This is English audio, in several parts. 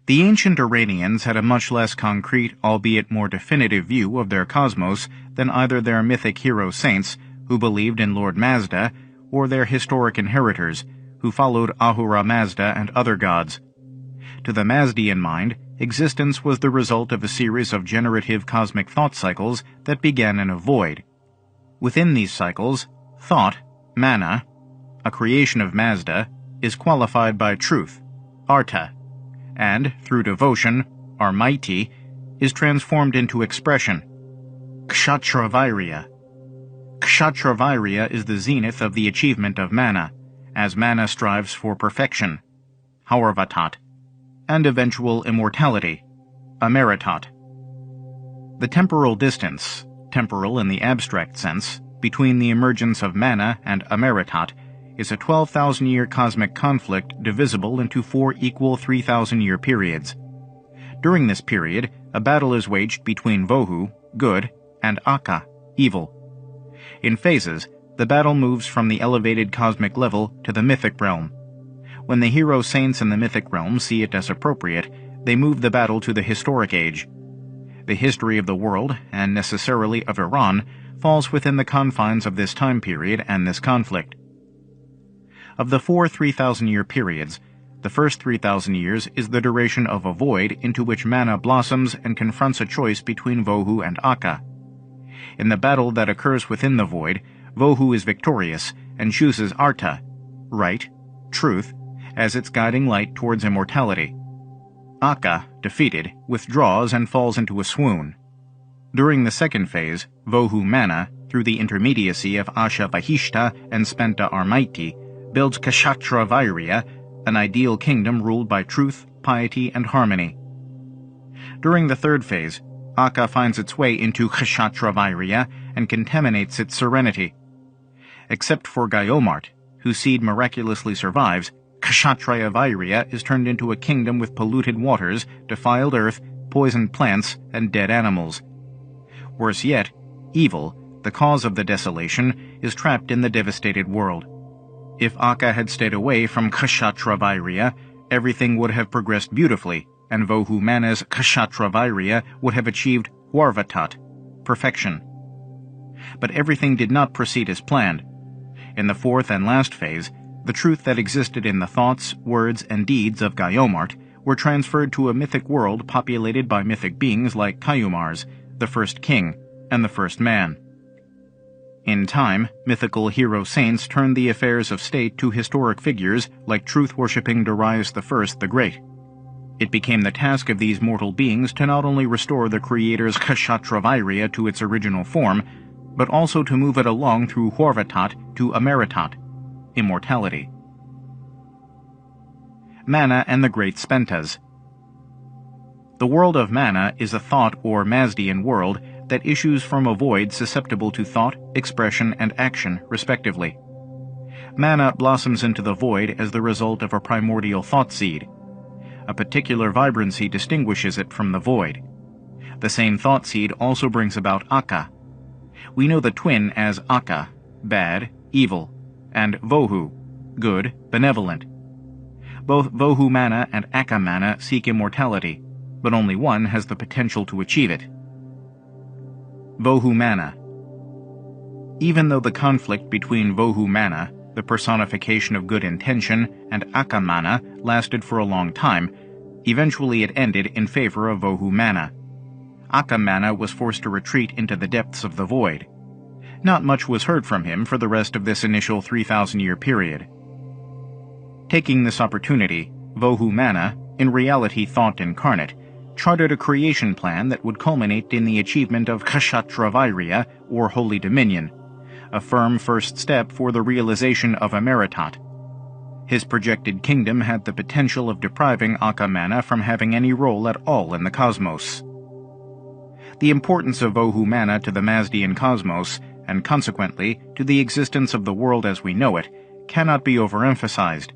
The ancient Iranians had a much less concrete, albeit more definitive view of their cosmos than either their mythic hero saints, who believed in Lord Mazda, or their historic inheritors, who followed Ahura Mazda and other gods. To the Mazdian mind, existence was the result of a series of generative cosmic thought cycles that began in a void. Within these cycles, thought, manna, a creation of Mazda, is qualified by truth, arta, and, through devotion, armaiti, is transformed into expression, kshatravirya. Kshatravirya is the zenith of the achievement of manna, as manna strives for perfection, haurvatat, and eventual immortality, ameritat. The temporal distance, temporal in the abstract sense, between the emergence of manna and ameritat is a 12,000-year cosmic conflict divisible into 4 equal 3,000-year periods. During this period, a battle is waged between Vohu, good, and Aka, evil. In phases, the battle moves from the elevated cosmic level to the mythic realm. When the hero saints in the mythic realm see it as appropriate, they move the battle to the historic age. The history of the world, and necessarily of Iran, falls within the confines of this time period and this conflict. Of the 4 3,000-year periods, the first 3,000 years is the duration of a void into which manna blossoms and confronts a choice between Vohu and Aka. In the battle that occurs within the void, Vohu is victorious and chooses Arta, right, truth, as its guiding light towards immortality. Aka, defeated, withdraws and falls into a swoon. During the second phase, Vohu Manna, through the intermediacy of Asha Vahishta and Spenta Armaiti, builds Kshatra Virya, an ideal kingdom ruled by truth, piety, and harmony. During the third phase, Aka finds its way into Kshatra Virya and contaminates its serenity. Except for Gaiomart, whose seed miraculously survives, Kshatriya Virya is turned into a kingdom with polluted waters, defiled earth, poisoned plants, and dead animals. Worse yet, evil, the cause of the desolation, is trapped in the devastated world. If Aka had stayed away from Kshatra Virya, everything would have progressed beautifully, and Vohu Manna's Kshatra Virya would have achieved Warvatat, perfection. But everything did not proceed as planned. In the fourth and last phase, the truth that existed in the thoughts, words, and deeds of Gaiomart were transferred to a mythic world populated by mythic beings like Kayumars, the first king, and the first man. In time, mythical hero saints turned the affairs of state to historic figures like truth-worshipping Darius I the Great. It became the task of these mortal beings to not only restore the Creator's Kshatra Virya to its original form, but also to move it along through Horvatat to Ameritat, immortality. Manna and the Great Spentas. The world of Manna is a thought or Mazdian world that issues from a void susceptible to thought, expression, and action, respectively. Manna blossoms into the void as the result of a primordial thought seed. A particular vibrancy distinguishes it from the void. The same thought seed also brings about Aka. We know the twin as Aka, bad, evil, and Vohu, good, benevolent. Both Vohu Manna and Aka Manna seek immortality, but only one has the potential to achieve it. Vohu Manna. Even though the conflict between Vohu Manna, the personification of good intention, and Aka Manna lasted for a long time, eventually it ended in favor of Vohu Manna. Aka Manna was forced to retreat into the depths of the void. Not much was heard from him for the rest of this initial 3,000-year period. Taking this opportunity, Vohu Manna, in reality thought incarnate, charted a creation plan that would culminate in the achievement of Kshatra Virya, or Holy Dominion, a firm first step for the realization of Ameritat. His projected kingdom had the potential of depriving Aka Manna from having any role at all in the cosmos. The importance of Vohu Manna to the Mazdian cosmos, and consequently to the existence of the world as we know it, cannot be overemphasized.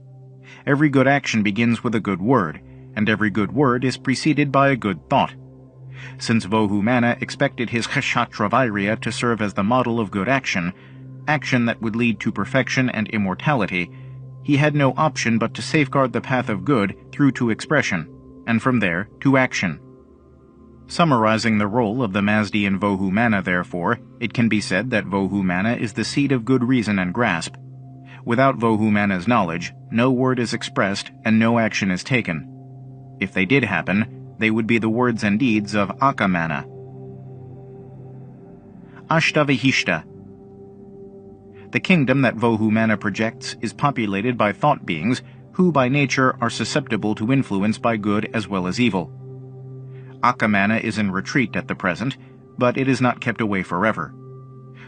Every good action begins with a good word, and every good word is preceded by a good thought. Since Vohu Manna expected his Kshatra Virya to serve as the model of good action, action that would lead to perfection and immortality, he had no option but to safeguard the path of good through to expression, and from there to action. Summarizing the role of the Mazdian Vohu Manna, therefore, it can be said that Vohu Manna is the seed of good reason and grasp. Without Vohu Manna's knowledge, no word is expressed and no action is taken. If they did happen, they would be the words and deeds of Achaemenid. Vahishta. The kingdom that Vohu Manna projects is populated by thought beings who by nature are susceptible to influence by good as well as evil. Achaemenid is in retreat at the present, but it is not kept away forever.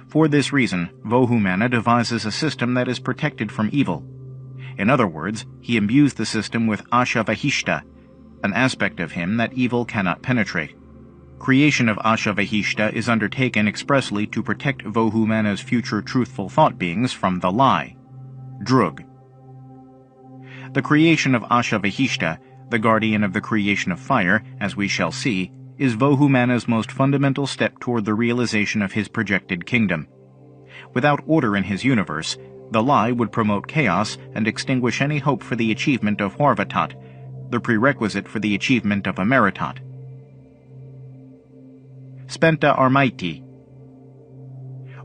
For this reason, Vohu Manna devises a system that is protected from evil. In other words, he imbues the system with Asha Vahishta, an aspect of him that evil cannot penetrate. Creation of Asha Vahishta is undertaken expressly to protect Vohu Manna's future truthful thought beings from the lie, Drug. The creation of Asha Vahishta, the guardian of the creation of fire, as we shall see, is Vohu Manna's most fundamental step toward the realization of his projected kingdom. Without order in his universe, the lie would promote chaos and extinguish any hope for the achievement of Horvatat, the prerequisite for the achievement of Emeritat. Spenta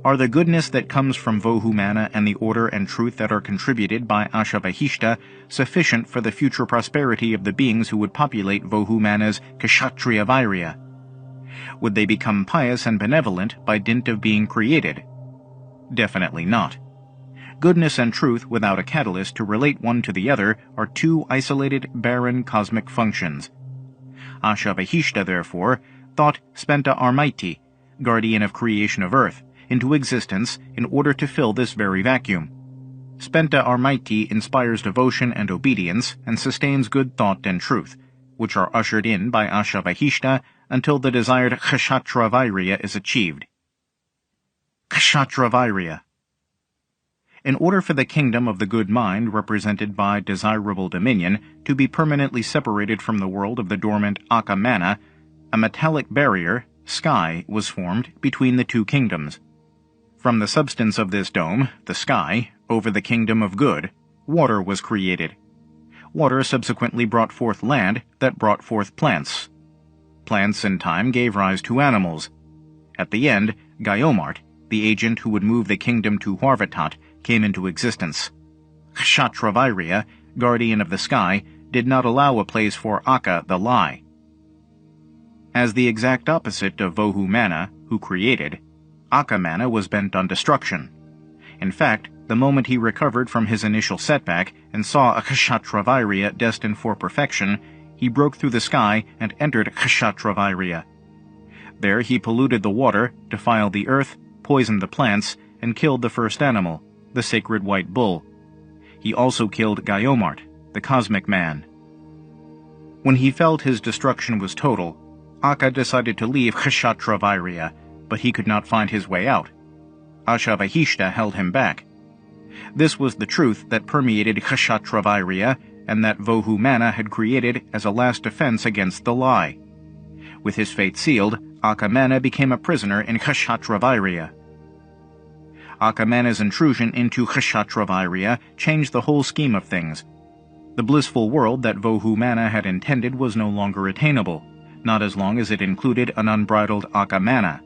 are the goodness that comes from Vohu Manna and the order and truth that are contributed by Asha Vahishta sufficient for the future prosperity of the beings who would populate Vohu Manna's Kshatriya Virya? Would they become pious and benevolent by dint of being created? Definitely not. Goodness and truth without a catalyst to relate one to the other are two isolated, barren cosmic functions. Asha Vahishta, therefore, thought Spenta guardian of creation of earth, into existence in order to fill this very vacuum. Spenta inspires devotion and obedience and sustains good thought and truth, which are ushered in by Asha Vahishta until the desired Kshatriya Virya is achieved. Kshatriya Virya. In order for the kingdom of the good mind, represented by desirable dominion, to be permanently separated from the world of the dormant Achaemenid, a metallic barrier, sky, was formed between the two kingdoms. From the substance of this dome, the sky, over the kingdom of good, water was created. Water subsequently brought forth land that brought forth plants. Plants in time gave rise to animals. At the end, Gaiomart, the agent who would move the kingdom to Horvatat, came into existence. Kshatriya Virya, guardian of the sky, did not allow a place for Aka the lie. As the exact opposite of Vohu Manna, who created, Achaemenid was bent on destruction. In fact, the moment he recovered from his initial setback and saw a Kshatriya Virya destined for perfection, he broke through the sky and entered Kshatriya Virya. There he polluted the water, defiled the earth, poisoned the plants, and killed the first animal, the sacred white bull. He also killed Gaiomart, the cosmic man. When he felt his destruction was total, Aka decided to leave Kshatriya Virya, but he could not find his way out. Asha Vahishta held him back. This was the truth that permeated Kshatriya Virya and that Vohu Manna had created as a last defense against the lie. With his fate sealed, Achaemenid became a prisoner in Kshatriya Virya. Achaemenid's intrusion into Kshatriya Virya changed the whole scheme of things. The blissful world that Vohu Manna had intended was no longer attainable, not as long as it included an unbridled Achaemenid.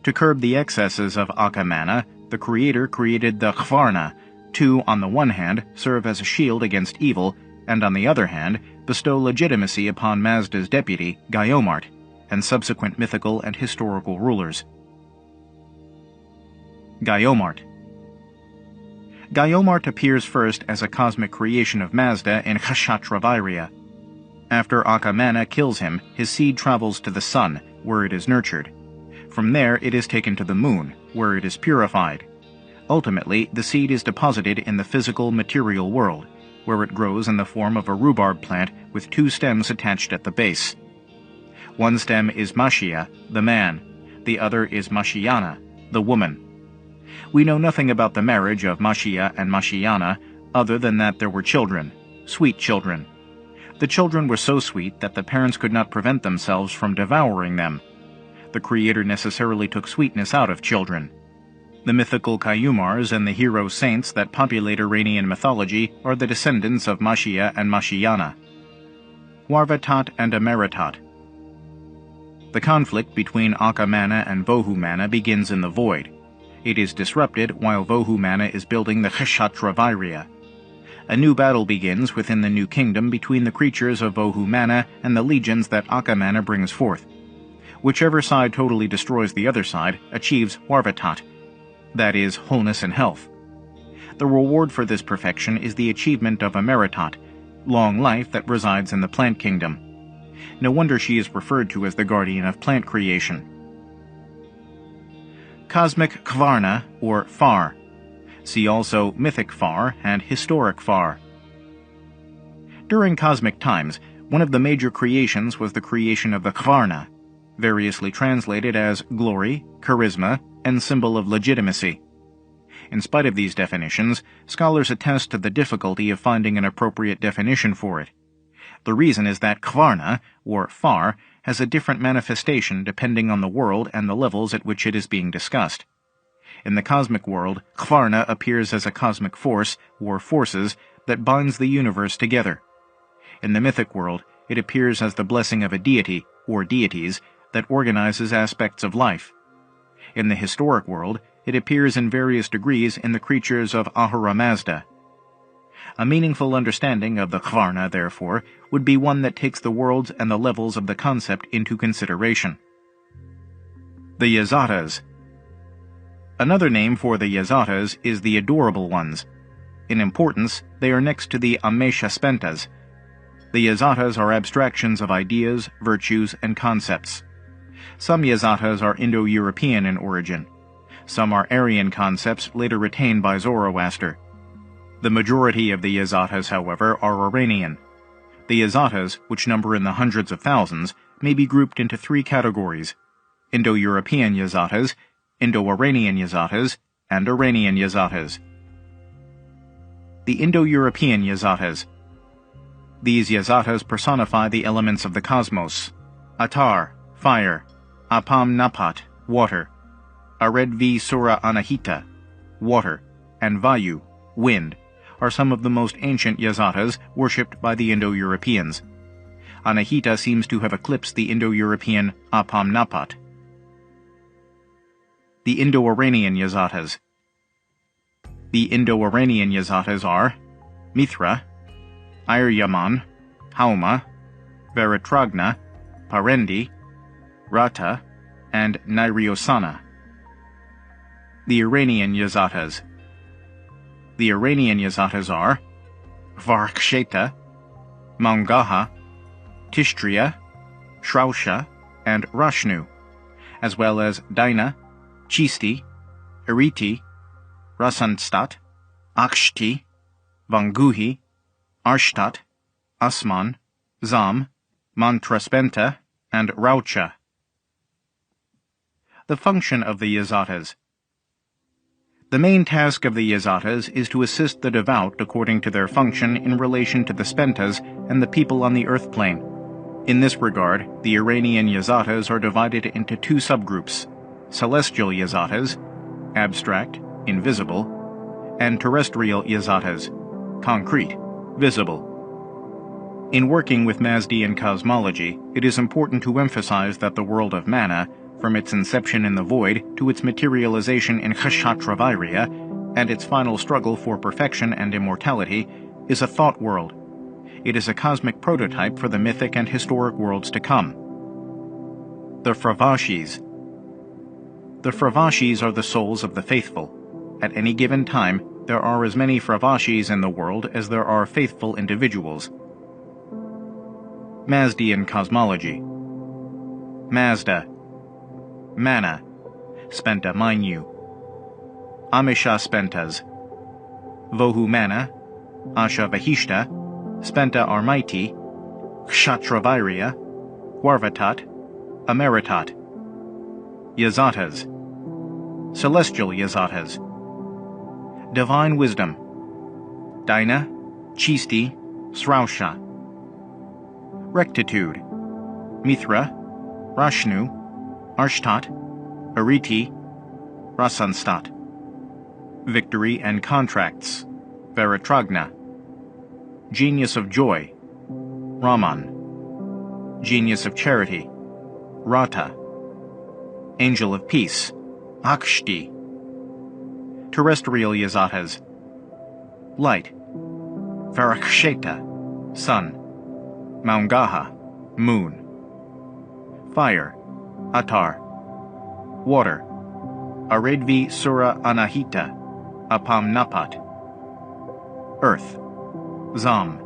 To curb the excesses of Achaemenid, the creator created the Khvarna, to, on the one hand, serve as a shield against evil, and on the other hand, bestow legitimacy upon Mazda's deputy, Gaiomart, and subsequent mythical and historical rulers. Gaiomart. Gaiomart appears first as a cosmic creation of Mazda in Kshatriya Virya. After Achaemenid kills him, his seed travels to the sun, where it is nurtured. From there it is taken to the moon, where it is purified. Ultimately, the seed is deposited in the physical material world, where it grows in the form of a rhubarb plant with two stems attached at the base. One stem is Mashia, the man. The other is Mashiana, the woman. We know nothing about the marriage of Mashia and Mashiana, other than that there were children, sweet children. The children were so sweet that the parents could not prevent themselves from devouring them. The Creator necessarily took sweetness out of children. The mythical Gaiomars and the hero saints that populate Iranian mythology are the descendants of Mashia and Mashiana. Khvarna and Ameratot. The conflict between Achaemenid and Vohu Manna begins in the void. It is disrupted while Vohu Manna is building the Kshatravairya. A new battle begins within the new kingdom between the creatures of Vohu Manna and the legions that Achaemenid brings forth. Whichever side totally destroys the other side achieves Khvarna, that is, wholeness and health. The reward for this perfection is the achievement of Ameratot, long life that resides in the plant kingdom. No wonder she is referred to as the guardian of plant creation. Cosmic Khvarna, or Far. See also Mythic Far and Historic Far. During cosmic times, one of the major creations was the creation of the Khvarna, variously translated as glory, charisma, and symbol of legitimacy. In spite of these definitions, scholars attest to the difficulty of finding an appropriate definition for it. The reason is that Khvarna, or Far, has a different manifestation depending on the world and the levels at which it is being discussed. In the cosmic world, Khvarna appears as a cosmic force, or forces, that binds the universe together. In the mythic world, it appears as the blessing of a deity, or deities, that organizes aspects of life. In the historic world, it appears in various degrees in the creatures of Ahura Mazda. A meaningful understanding of the Khvarna, therefore, would be one that takes the worlds and the levels of the concept into consideration. The Yazadas. Another name for the Yazadas is the Adorable Ones. In importance, they are next to the Amesha Spentas. The Yazadas are abstractions of ideas, virtues, and concepts. Some Yazadas are Indo-European in origin. Some are Aryan concepts later retained by Zoroaster. The majority of the Yazadas, however, are Iranian. The Yazadas, which number in the hundreds of thousands, may be grouped into three categories: Indo-European Yazadas, Indo-Iranian Yazadas, and Iranian Yazadas. The Indo-European Yazadas. These Yazadas personify the elements of the cosmos: Atar, fire; Apam Napat, water; Aredvi Sura Anahita, water; and Vayu, wind, are some of the most ancient Yazadas worshipped by the Indo-Europeans. Anahita seems to have eclipsed the Indo-European Apam Napat. The Indo-Iranian Yazadas. The Indo-Iranian Yazadas are Mithra, Iryaman, Hauma, Veritragna, Parendi, Rata, and Niriosana. The Iranian Yazadas. The Iranian Yazadas are Varksheta, Mangaha, Tishtria, Shrausha, and Rashnu, as well as Dina, Chisti, Eriti, Rasanstat, Akshti, Vanguhi, Arshtat, Asman, Zam, Mantra Spenta, and Raucha. The function of the Yazadas. The main task of the Yazadas is to assist the devout according to their function in relation to the Spentas and the people on the earth plane. In this regard, the Iranian Yazadas are divided into two subgroups: celestial Yazadas, abstract, invisible, and terrestrial Yazadas, concrete, visible. In working with Mazdian cosmology, it is important to emphasize that the world of Manna, from its inception in the void to its materialization in Kshatravairya, and its final struggle for perfection and immortality, is a thought world. It is a cosmic prototype for the mythic and historic worlds to come. The Fravashis. The Fravashis are the souls of the faithful. At any given time, there are as many Fravashis in the world as there are faithful individuals. Mazdian cosmology. Mazda. Manna, Spenta Mainu. Amesha Spentas. Vohu Manna, Asha Vahishta, Spenta Armaiti, Kshatravairya, Khvarna, Ameratot. Yazadas. Celestial Yazadas. Divine Wisdom. Dina, Chisti, Srausha. Rectitude. Mithra, Rashnu, Arshtat, Ariti, Rasanstat. Victory and Contracts. Veritragna. Genius of Joy. Raman. Genius of Charity, Rata. Angel of Peace, Akshti. Terrestrial Yazadas, Light, Varaksheta, Sun. Maungaha, Moon. Fire, Atar. Water, Aredvi Sura Anahita, Apam Napat. Earth, Zam.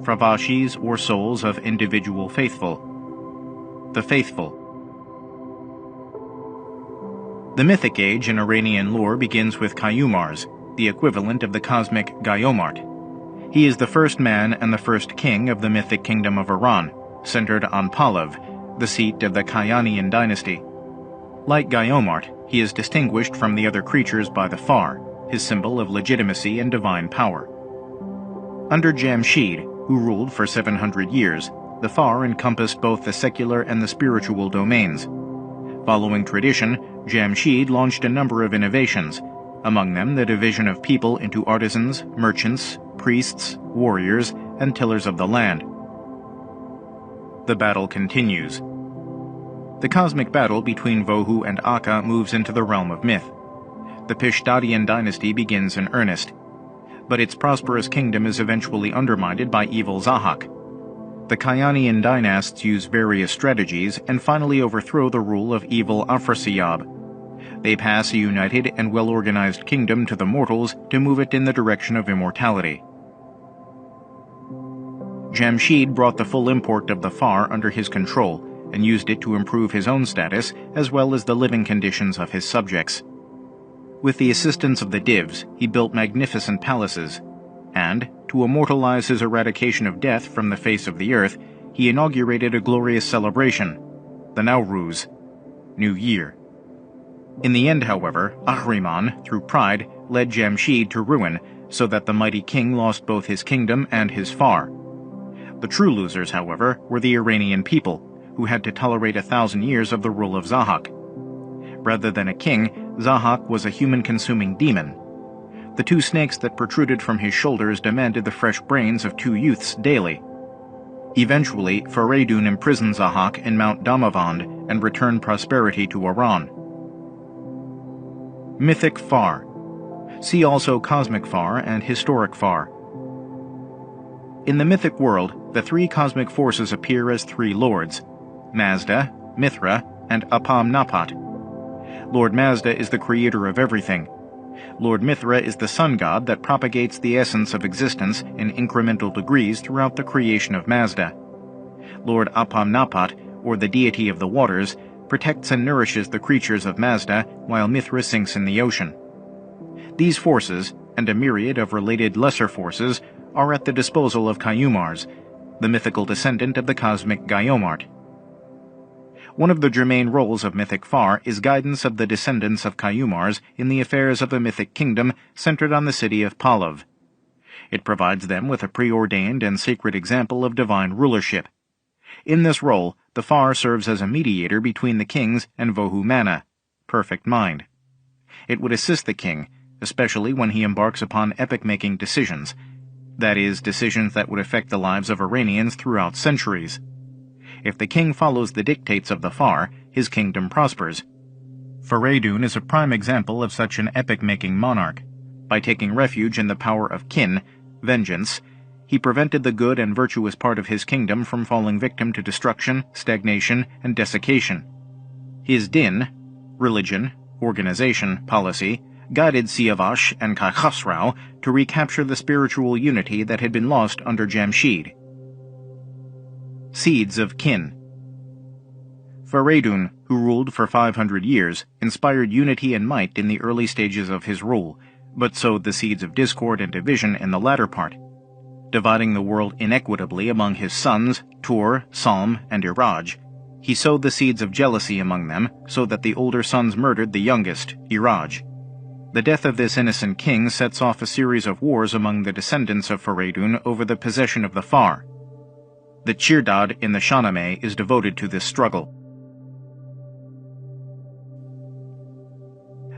Fravashis or souls of individual faithful, the faithful. The Mythic Age in Iranian lore begins with Gaiomars, the equivalent of the cosmic Gaiomart. He is the first man and the first king of the mythic kingdom of Iran, centered on Pahlav, the seat of the Iranian dynasty. Like Gaiomart, he is distinguished from the other creatures by the Far, his symbol of legitimacy and divine power. Under Jamshid, who ruled for 700 years, the Far encompassed both the secular and the spiritual domains. Following tradition, Jamshid launched a number of innovations, among them the division of people into artisans, merchants, priests, warriors, and tillers of the land. The battle continues. The cosmic battle between Vohu and Akka moves into the realm of myth. The Pishtadian dynasty begins in earnest, but its prosperous kingdom is eventually undermined by evil Zahak. The Iranian dynasts use various strategies and finally overthrow the rule of evil Afrasiab. They pass a united and well-organized kingdom to the mortals to move it in the direction of immortality. Jamshid brought the full import of the Far under his control and used it to improve his own status as well as the living conditions of his subjects. With the assistance of the Divs, he built magnificent palaces, and, to immortalize his eradication of death from the face of the earth, he inaugurated a glorious celebration, the Nowruz, New Year. In the end, however, Ahriman, through pride, led Jamshid to ruin, so that the mighty king lost both his kingdom and his Far. The true losers, however, were the Iranian people, who had to tolerate 1,000 years of the rule of Zahak. Rather than a king, Zahak was a human-consuming demon. The two snakes that protruded from his shoulders demanded the fresh brains of 2 youths daily. Eventually, Faradun imprisoned Zahak in Mount Damavand and returned prosperity to Iran. Mythic Far. See also Cosmic Far and Historic Far. In the mythic world, the 3 cosmic forces appear as 3 lords: Mazda, Mithra, and Apam Napat. Lord Mazda is the creator of everything. Lord Mithra is the sun god that propagates the essence of existence in incremental degrees throughout the creation of Mazda. Lord Apam Napat, or the deity of the waters, protects and nourishes the creatures of Mazda while Mithra sinks in the ocean. These forces, and a myriad of related lesser forces, are at the disposal of Gaiomars, the mythical descendant of the cosmic Gaiomart. One of the germane roles of Mythic Far is guidance of the descendants of Gaiomars in the affairs of the mythic kingdom centered on the city of Pahlav. It provides them with a preordained and sacred example of divine rulership. In this role, the Far serves as a mediator between the kings and Vohu Manna, perfect mind. It would assist the king, especially when he embarks upon epic-making decisions, that is, decisions that would affect the lives of Iranians throughout centuries. If the king follows the dictates of the Far, his kingdom prospers. Faradun is a prime example of such an epic-making monarch. By taking refuge in the power of kin, vengeance, he prevented the good and virtuous part of his kingdom from falling victim to destruction, stagnation, and desiccation. His din, religion, organization, policy, guided Siavash and Khasrao to recapture the spiritual unity that had been lost under Jamshid. Seeds of kin. Faradun, who ruled for 500 years, inspired unity and might in the early stages of his rule, but sowed the seeds of discord and division in the latter part. Dividing the world inequitably among his sons, Tur, Salm, and Iraj, he sowed the seeds of jealousy among them, so that the older sons murdered the youngest, Iraj. The death of this innocent king sets off a series of wars among the descendants of Faradun over the possession of the Far. The Chirdad in the Shahnameh is devoted to this struggle.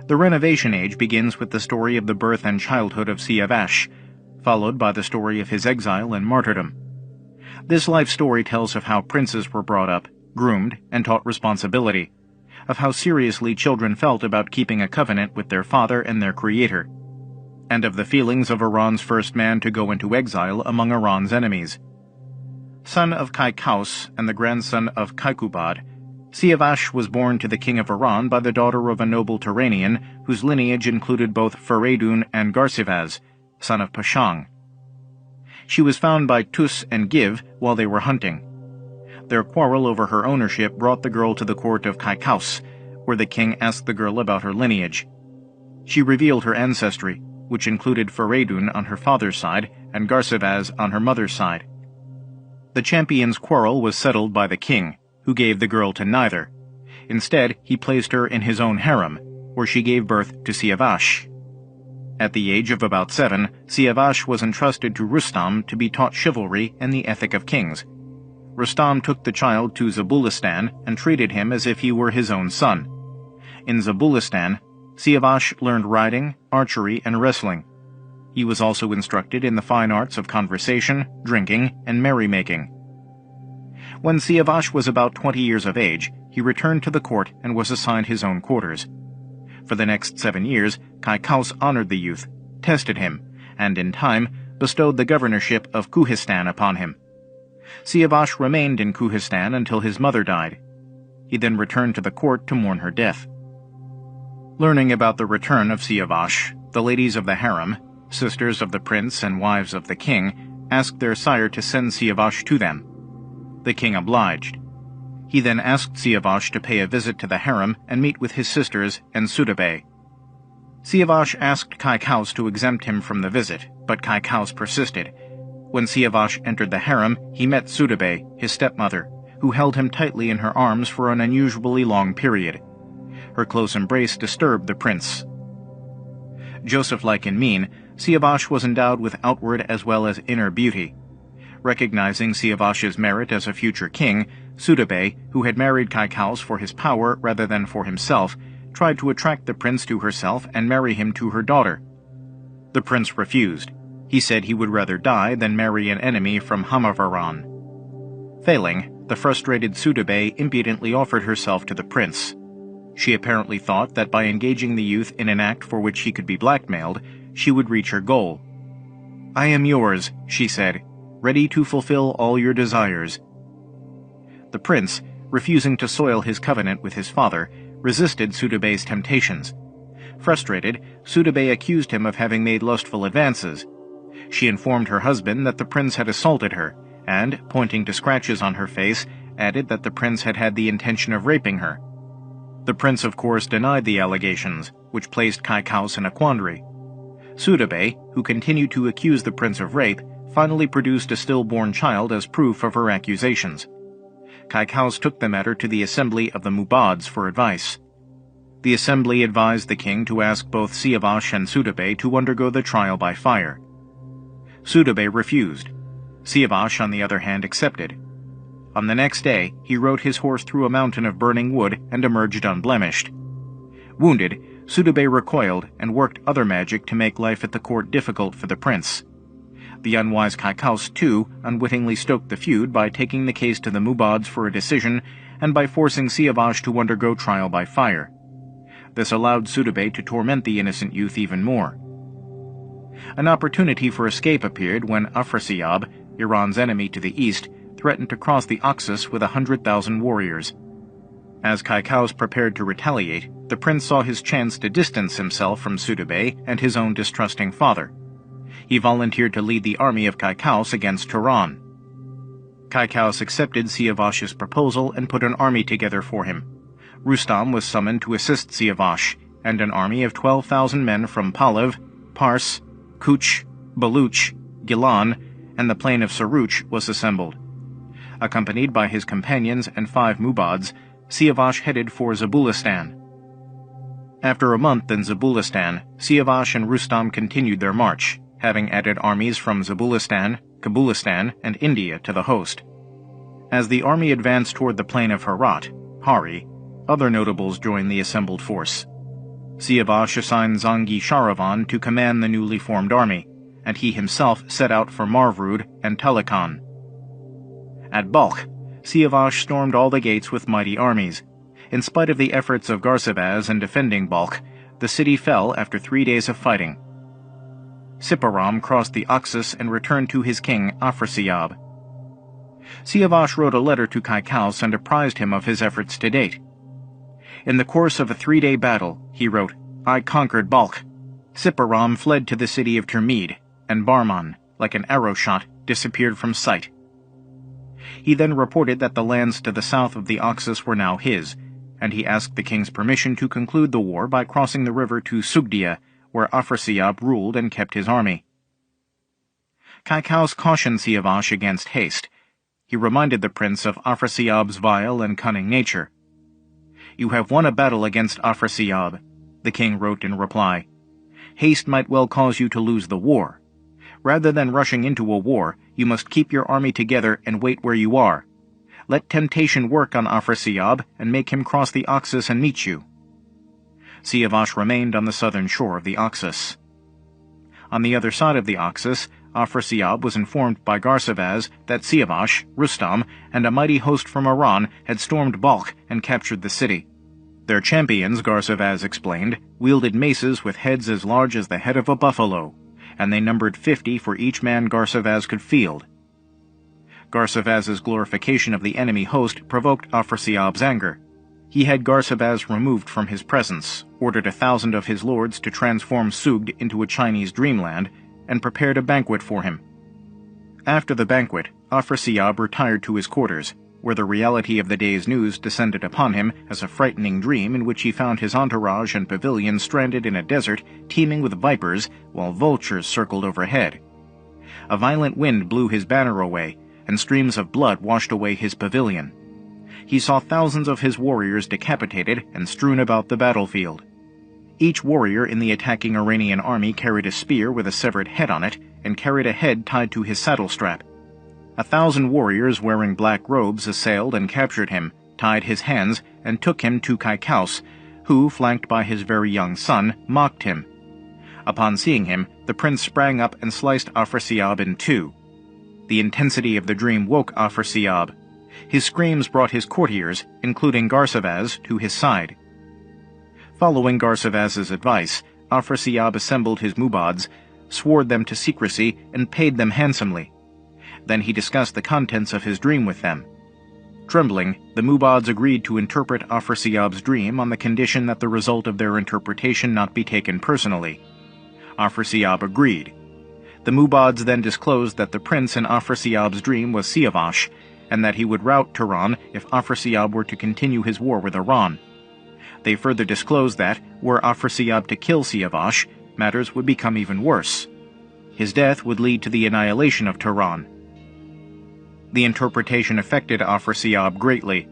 The Renovation Age begins with the story of the birth and childhood of Siavash, followed by the story of his exile and martyrdom. This life story tells of how princes were brought up, groomed, and taught responsibility, of how seriously children felt about keeping a covenant with their father and their creator, and of the feelings of Iran's first man to go into exile among Iran's enemies. Son of Kaikaus and the grandson of Kaikubad, Siavash was born to the king of Iran by the daughter of a noble Turanian whose lineage included both Faradun and Garsivaz, son of Pashang. She was found by Tus and Giv while they were hunting. Their quarrel over her ownership brought the girl to the court of Kaikaus, where the king asked the girl about her lineage. She revealed her ancestry, which included Faradun on her father's side and Garsivaz on her mother's side. The champion's quarrel was settled by the king, who gave the girl to neither. Instead, he placed her in his own harem, where she gave birth to Siavash. At the age of about 7, Siavash was entrusted to Rustam to be taught chivalry and the ethic of kings. Rustam took the child to Zabulistan and treated him as if he were his own son. In Zabulistan, Siavash learned riding, archery, and wrestling. He was also instructed in the fine arts of conversation, drinking, and merrymaking. When Siavash was about 20 years of age, he returned to the court and was assigned his own quarters. For the next 7 years, Kaikaus honored the youth, tested him, and in time bestowed the governorship of Kuhistan upon him. Siavash remained in Kuhistan until his mother died. He then returned to the court to mourn her death. Learning about the return of Siavash, the ladies of the harem, sisters of the prince and wives of the king, asked their sire to send Siavash to them. The king obliged. He then asked Siavash to pay a visit to the harem and meet with his sisters and Sudabay. Siavash asked Kaikaus to exempt him from the visit, but Kaikaus persisted. When Siavash entered the harem, he met Sudabay, his stepmother, who held him tightly in her arms for an unusually long period. Her close embrace disturbed the prince. Joseph-like in mien, Siavash was endowed with outward as well as inner beauty. Recognizing Siavash's merit as a future king, Sudabay, who had married Kaikaus for his power rather than for himself, tried to attract the prince to herself and marry him to her daughter. The prince refused. He said he would rather die than marry an enemy from Hamavaran. Failing, the frustrated Sudabay impudently offered herself to the prince. She apparently thought that by engaging the youth in an act for which he could be blackmailed, she would reach her goal. "I am yours," she said, "ready to fulfill all your desires." The prince, refusing to soil his covenant with his father, resisted Sudabay's temptations. Frustrated, Sudabay accused him of having made lustful advances. She informed her husband that the prince had assaulted her, and, pointing to scratches on her face, added that the prince had had the intention of raping her. The prince of course denied the allegations, which placed Kaikaus in a quandary. Sudabay, who continued to accuse the prince of rape, finally produced a stillborn child as proof of her accusations. Kaikaus took the matter to the assembly of the Mubads for advice. The assembly advised the king to ask both Siavash and Sudabay to undergo the trial by fire. Sudabay refused. Siavash, on the other hand, accepted. On the next day, he rode his horse through a mountain of burning wood and emerged unblemished. Wounded, Sudabay recoiled and worked other magic to make life at the court difficult for the prince. The unwise Kaikaus, too, unwittingly stoked the feud by taking the case to the Mubads for a decision and by forcing Siavash to undergo trial by fire. This allowed Sudabay to torment the innocent youth even more. An opportunity for escape appeared when Afrasiab, Iran's enemy to the east, threatened to cross the Oxus with 100,000 warriors. As Kaikaus prepared to retaliate, the prince saw his chance to distance himself from Sudabay and his own distrusting father. He volunteered to lead the army of Kaikaus against Turan. Kaikaus accepted Siavash's proposal and put an army together for him. Rustam was summoned to assist Siavash, and an army of 12,000 men from Pahlav, Pars, Kuch, Baluch, Gilan, and the plain of Saruch was assembled. Accompanied by his companions and 5 Mubads, Siavash headed for Zabulistan. After a month in Zabulistan, Siavash and Rustam continued their march, having added armies from Zabulistan, Kabulistan, and India to the host. As the army advanced toward the plain of Herat, Hari, other notables joined the assembled force. Siavash assigned Zangi Sharavan to command the newly formed army, and he himself set out for Marvrud and Talakan. At Balkh, Siavash stormed all the gates with mighty armies. In spite of the efforts of Garsavaz in defending Balkh, the city fell after 3 days of fighting. Siparam crossed the Oxus and returned to his king Afrasiab. Siavash wrote a letter to Kaikaus and apprised him of his efforts to date. In the course of a 3-day battle, he wrote, "I conquered Balkh." Siparam fled to the city of Termid, and Barman, like an arrow shot, disappeared from sight. He then reported that the lands to the south of the Oxus were now his, and he asked the king's permission to conclude the war by crossing the river to Sugdia, where Afrasiab ruled and kept his army. Kaikaus cautioned Siavash against haste. He reminded the prince of Afrasiab's vile and cunning nature. "You have won a battle against Afrasiab," the king wrote in reply. "Haste might well cause you to lose the war. Rather than rushing into a war, you must keep your army together and wait where you are. Let temptation work on Afrasiab and make him cross the Oxus and meet you." Siavash remained on the southern shore of the Oxus. On the other side of the Oxus, Afrasiab was informed by Garsavaz that Siavash, Rustam, and a mighty host from Iran had stormed Balkh and captured the city. Their champions, Garsavaz explained, wielded maces with heads as large as the head of a buffalo, and they numbered 50 for each man Garsavaz could field. Garsavaz's glorification of the enemy host provoked Afrasiab's anger. He had Garsavaz removed from his presence, ordered 1,000 of his lords to transform Sugd into a Chinese dreamland, and prepared a banquet for him. After the banquet, Afrasiab retired to his quarters, where the reality of the day's news descended upon him as a frightening dream in which he found his entourage and pavilion stranded in a desert teeming with vipers while vultures circled overhead. A violent wind blew his banner away, and streams of blood washed away his pavilion. He saw thousands of his warriors decapitated and strewn about the battlefield. Each warrior in the attacking Iranian army carried a spear with a severed head on it and carried a head tied to his saddle strap. 1,000 warriors wearing black robes assailed and captured him, tied his hands, and took him to Kaikaus, who, flanked by his very young son, mocked him. Upon seeing him, the prince sprang up and sliced Afrasiab in two. The intensity of the dream woke Afrasiab. His screams brought his courtiers, including Garsavaz, to his side. Following Garsavaz's advice, Afrasiab assembled his mubads, swore them to secrecy, and paid them handsomely. Then he discussed the contents of his dream with them. Trembling, the mubads agreed to interpret Afrasiab's dream on the condition that the result of their interpretation not be taken personally. Afrasiab agreed. The mubads then disclosed that the prince in Afrasiab's dream was Siavash, and that he would rout Turan if Afrasiab were to continue his war with Iran. They further disclosed that, were Afrasiab to kill Siavash, matters would become even worse. His death would lead to the annihilation of Turan. The interpretation affected Afrasiab greatly.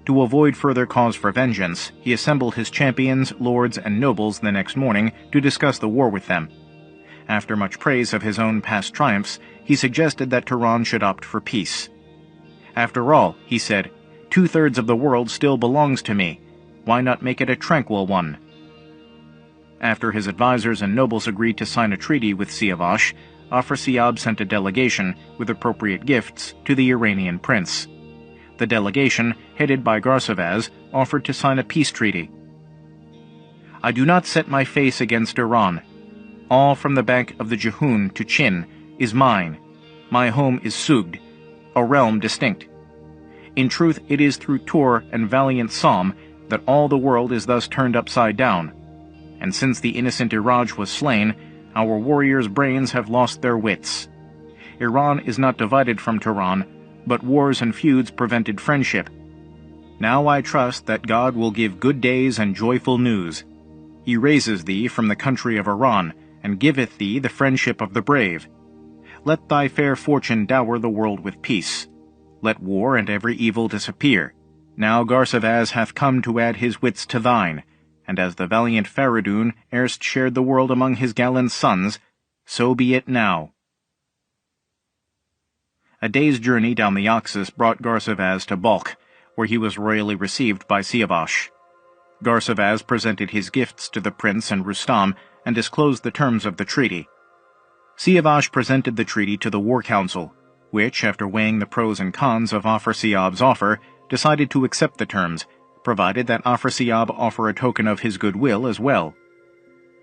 To avoid further cause for vengeance, he assembled his champions, lords, and nobles the next morning to discuss the war with them. After much praise of his own past triumphs, he suggested that Turan should opt for peace. "After all," he said, "2/3 of the world still belongs to me. Why not make it a tranquil one?" After his advisors and nobles agreed to sign a treaty with Siavash, Afrasiab sent a delegation, with appropriate gifts, to the Iranian prince. The delegation, headed by Garsavaz, offered to sign a peace treaty. "I do not set my face against Iran. All from the bank of the Jehun to Chin is mine. My home is Sugd, a realm distinct. In truth, it is through Tur and valiant Psalm that all the world is thus turned upside down. And since the innocent Iraj was slain, our warriors' brains have lost their wits. Iran is not divided from Turan, but wars and feuds prevented friendship. Now I trust that God will give good days and joyful news. He raises thee from the country of Iran, and giveth thee the friendship of the brave. Let thy fair fortune dower the world with peace. Let war and every evil disappear. Now Garsavaz hath come to add his wits to thine, and as the valiant Faradun erst shared the world among his gallant sons, so be it now." A day's journey down the Oxus brought Garsavaz to Balkh, where he was royally received by Siavash. Garsavaz presented his gifts to the prince and Rustam, and disclosed the terms of the treaty. Siavash presented the treaty to the war council. which, after weighing the pros and cons of Afrasiab's offer, decided to accept the terms, provided that Afrasiab offer a token of his goodwill as well.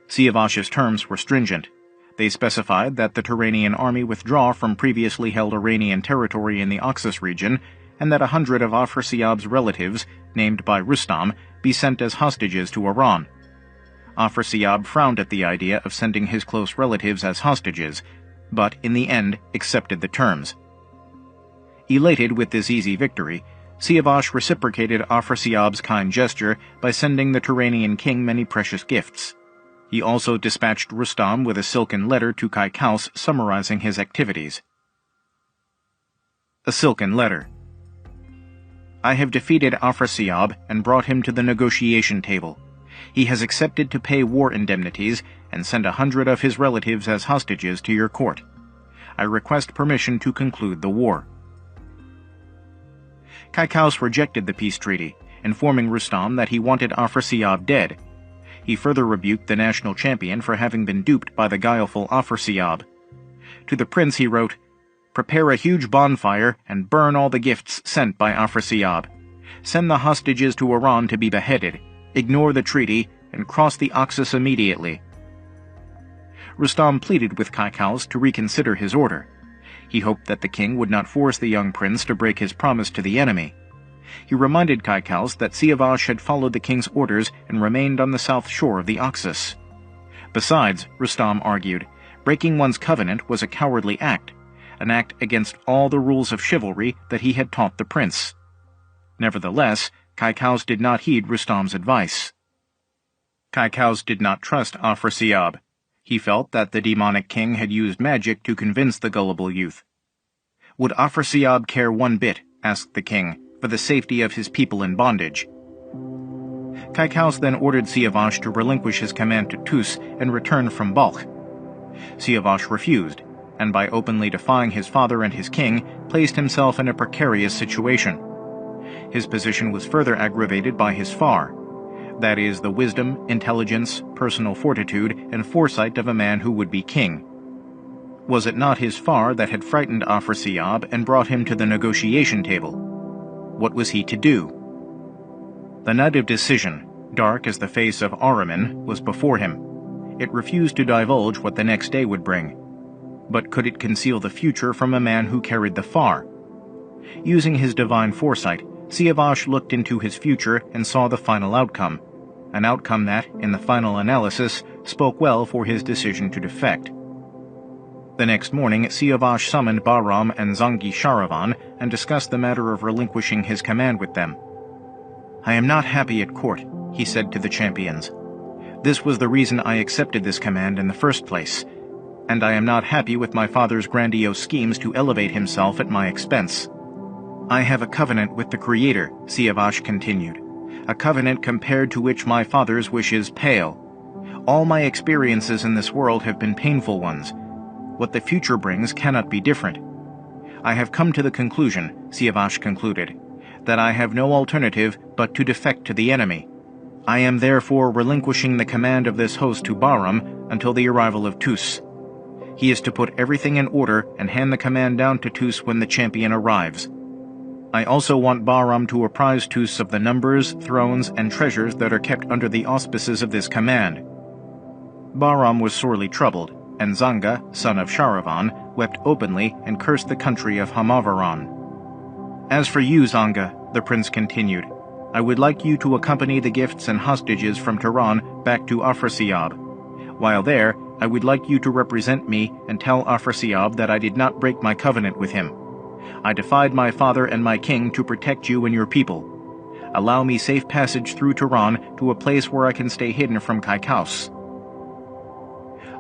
Siavash's terms were stringent. They specified that the Turanian army withdraw from previously held Iranian territory in the Oxus region, and that 100 of Afrasiab's relatives, named by Rustam, be sent as hostages to Iran. Afrasiab frowned at the idea of sending his close relatives as hostages, but in the end accepted the terms. Elated with this easy victory, Siavash reciprocated Afrasiab's kind gesture by sending the Turanian king many precious gifts. He also dispatched Rustam with a silken letter to Kaikaus summarizing his activities. A silken letter. I have defeated Afrasiab and brought him to the negotiation table. He has accepted to pay war indemnities and send 100 of his relatives as hostages to your court. I request permission to conclude the war. Kaikaus rejected the peace treaty, informing Rustam that he wanted Afrasiab dead. He further rebuked the national champion for having been duped by the guileful Afrasiab. To the prince he wrote, "Prepare a huge bonfire and burn all the gifts sent by Afrasiab. Send the hostages to Iran to be beheaded. Ignore the treaty and cross the Oxus immediately." Rustam pleaded with Kaikaus to reconsider his order. He hoped that the king would not force the young prince to break his promise to the enemy. He reminded Kaikaus that Siavash had followed the king's orders and remained on the south shore of the Oxus. Besides, Rustam argued, breaking one's covenant was a cowardly act, an act against all the rules of chivalry that he had taught the prince. Nevertheless, Kaikaus did not heed Rustam's advice. Kaikaus did not trust Afrasiab. He felt that the demonic king had used magic to convince the gullible youth. Would Afrasiab care one bit, asked the king, for the safety of his people in bondage? Kaikaus then ordered Siavash to relinquish his command to Tus and return from Balkh. Siavash refused, and by openly defying his father and his king, placed himself in a precarious situation. His position was further aggravated by his far, that is, the wisdom, intelligence, personal fortitude, and foresight of a man who would be king. Was it not his far that had frightened Afrasiab and brought him to the negotiation table? What was he to do? The night of decision, dark as the face of Ahriman, was before him. It refused to divulge what the next day would bring. But could it conceal the future from a man who carried the far? Using his divine foresight, Siavash looked into his future and saw the final outcome, an outcome that, in the final analysis, spoke well for his decision to defect. The next morning, Siavash summoned Bahram and Zangi Sharavan and discussed the matter of relinquishing his command with them. "I am not happy at court," he said to the champions. "This was the reason I accepted this command in the first place, and I am not happy with my father's grandiose schemes to elevate himself at my expense. I have a covenant with the Creator," Siavash continued, "a covenant compared to which my father's wishes pale. All my experiences in this world have been painful ones. What the future brings cannot be different. I have come to the conclusion," Siavash concluded, "that I have no alternative but to defect to the enemy. I am therefore relinquishing the command of this host to Bahram until the arrival of Tus. He is to put everything in order and hand the command down to Tus when the champion arrives. I also want Bahram to apprise Tus of the numbers, thrones, and treasures that are kept under the auspices of this command." Bahram was sorely troubled, and Zanga, son of Sharavan, wept openly and cursed the country of Hamavaran. "As for you, Zanga," the prince continued, "I would like you to accompany the gifts and hostages from Turan back to Afrasiab. While there, I would like you to represent me and tell Afrasiab that I did not break my covenant with him. I defied my father and my king to protect you and your people. Allow me safe passage through Turan to a place where I can stay hidden from Kaikaus."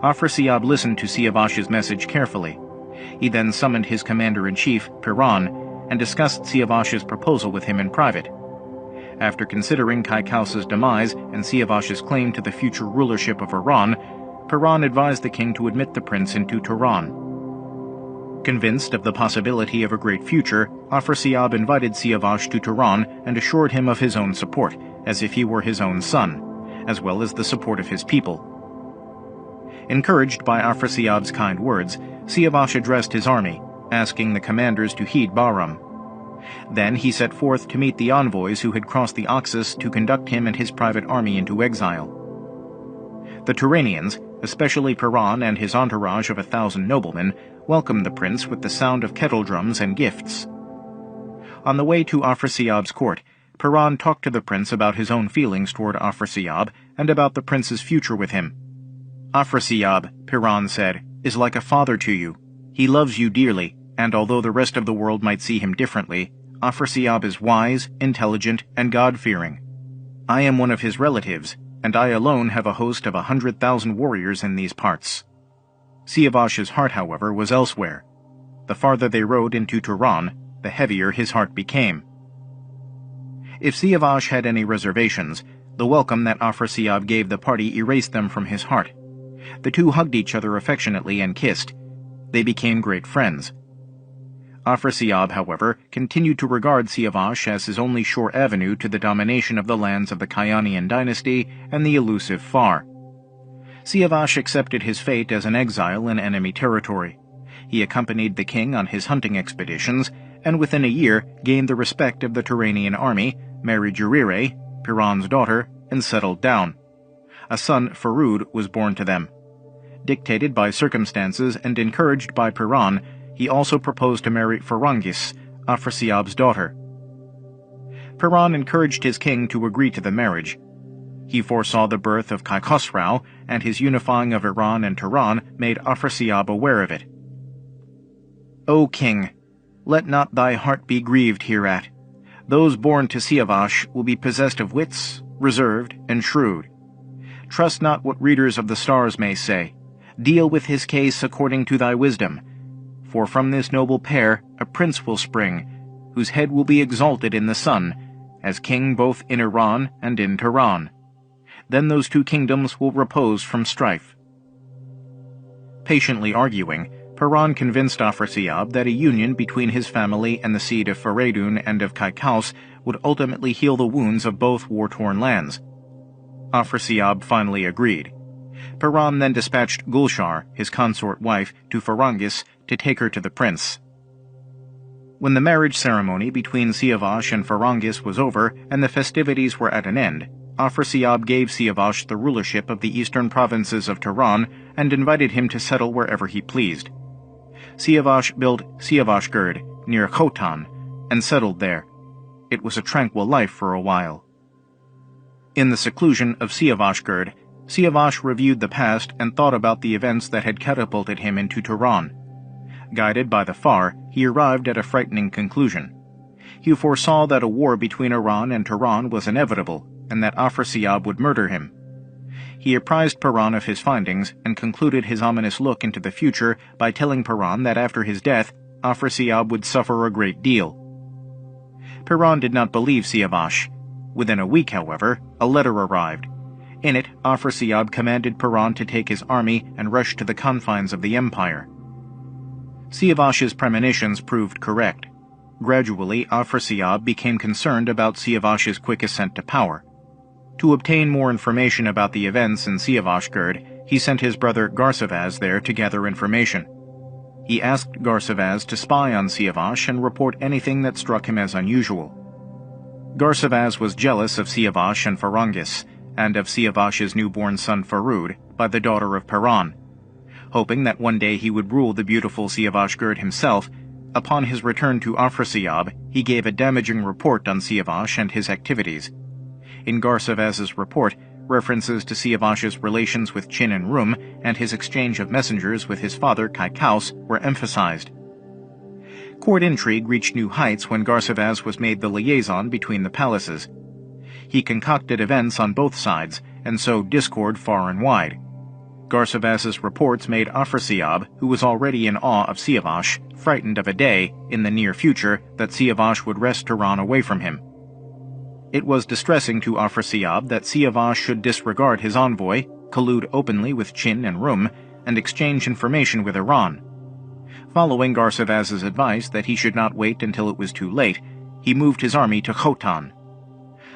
Afrasiab listened to Siavash's message carefully. He then summoned his commander-in-chief, Turan, and discussed Siavash's proposal with him in private. After considering Kaikaus's demise and Siavash's claim to the future rulership of Iran, Turan advised the king to admit the prince into Turan. Convinced of the possibility of a great future, Afrasiab invited Siavash to Turan and assured him of his own support, as if he were his own son, as well as the support of his people. Encouraged by Afrasiab's kind words, Siavash addressed his army, asking the commanders to heed Bahram. Then he set forth to meet the envoys who had crossed the Oxus to conduct him and his private army into exile. The Turanians, especially Turan and his entourage of 1,000 noblemen, welcomed the prince with the sound of kettle drums and gifts. On the way to Afrasiab's court, Turan talked to the prince about his own feelings toward Afrasiab and about the prince's future with him. "Afrasiab," Turan said, "is like a father to you. He loves you dearly, and although the rest of the world might see him differently, Afrasiab is wise, intelligent, and God-fearing. I am one of his relatives, and I alone have a host of 100,000 warriors in these parts." Siavash's heart, however, was elsewhere. The farther they rode into Turan, the heavier his heart became. If Siavash had any reservations, the welcome that Afrasiab gave the party erased them from his heart. The two hugged each other affectionately and kissed. They became great friends. Afrasiab, however, continued to regard Siavash as his only sure avenue to the domination of the lands of the Kayanian dynasty and the elusive Far. Siavash accepted his fate as an exile in enemy territory. He accompanied the king on his hunting expeditions, and within a year gained the respect of the Turanian army, married Jurire, Turan's daughter, and settled down. A son, Farood, was born to them. Dictated by circumstances and encouraged by Turan, he also proposed to marry Farangis, Afrasiab's daughter. Turan encouraged his king to agree to the marriage. He foresaw the birth of Khasrao, and his unifying of Iran and Turan made Afrasiab aware of it. "O king, let not thy heart be grieved hereat. Those born to Siavash will be possessed of wits, reserved, and shrewd. Trust not what readers of the stars may say. Deal with his case according to thy wisdom. For from this noble pair a prince will spring, whose head will be exalted in the sun, as king both in Iran and in Turan. Then those two kingdoms will repose from strife." Patiently arguing, Turan convinced Afrasiab that a union between his family and the seed of Faradun and of Kaikaus would ultimately heal the wounds of both war-torn lands. Afrasiab finally agreed. Turan then dispatched Gulshar, his consort wife, to Farangis to take her to the prince. When the marriage ceremony between Siavash and Farangis was over and the festivities were at an end, Afrasiab gave Siavash the rulership of the eastern provinces of Turan and invited him to settle wherever he pleased. Siavash built Siavashgird near Khotan and settled there. It was a tranquil life for a while. In the seclusion of Siavashgird, Siavash reviewed the past and thought about the events that had catapulted him into Turan. Guided by the Far, he arrived at a frightening conclusion. He foresaw that a war between Iran and Turan was inevitable, and that Afrasiab would murder him. He apprised Turan of his findings and concluded his ominous look into the future by telling Turan that after his death, Afrasiab would suffer a great deal. Turan did not believe Siavash. Within a week, however, a letter arrived. In it, Afrasiab commanded Turan to take his army and rush to the confines of the empire. Siavash's premonitions proved correct. Gradually, Afrasiab became concerned about Siavash's quick ascent to power. To obtain more information about the events in Siavashgird, he sent his brother Garsavaz there to gather information. He asked Garsavaz to spy on Siavash and report anything that struck him as unusual. Garsavaz was jealous of Siavash and Farangis, and of Siavash's newborn son Farood, by the daughter of Turan. Hoping that one day he would rule the beautiful Siavashgird himself, upon his return to Afrasiab, he gave a damaging report on Siavash and his activities. In Garsavaz's report, references to Siavash's relations with Chin and Rum and his exchange of messengers with his father Kaikaus were emphasized. Court intrigue reached new heights when Garsavaz was made the liaison between the palaces. He concocted events on both sides, and sowed discord far and wide. Garsavaz's reports made Afrasiab, who was already in awe of Siavash, frightened of a day, in the near future, that Siavash would wrest Turan away from him. It was distressing to Afrasiab that Siavash should disregard his envoy, collude openly with Chin and Rum, and exchange information with Iran. Following Garsavaz's advice that he should not wait until it was too late, he moved his army to Khotan.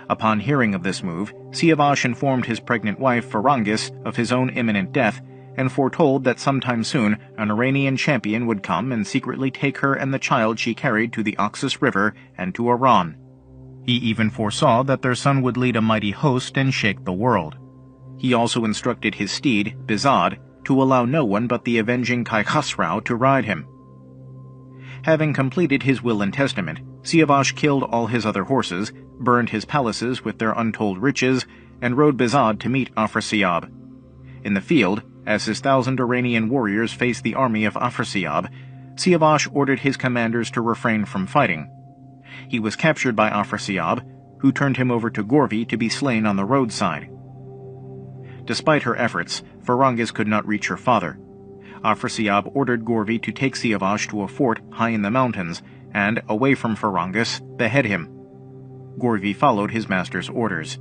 Upon hearing of this move, Siavash informed his pregnant wife Farangis of his own imminent death, and foretold that sometime soon an Iranian champion would come and secretly take her and the child she carried to the Oxus River and to Iran. He even foresaw that their son would lead a mighty host and shake the world. He also instructed his steed, Bizad, to allow no one but the avenging Khasrao to ride him. Having completed his will and testament, Siavash killed all his other horses, burned his palaces with their untold riches, and rode Bizad to meet Afrasiab. In the field, as his 1,000 Iranian warriors faced the army of Afrasiab, Siavash ordered his commanders to refrain from fighting. He was captured by Afrasiab, who turned him over to Gorvi to be slain on the roadside. Despite her efforts, Farangiz could not reach her father. Afrasiab ordered Gorvi to take Siavash to a fort high in the mountains and, away from Farangiz, behead him. Gorvi followed his master's orders.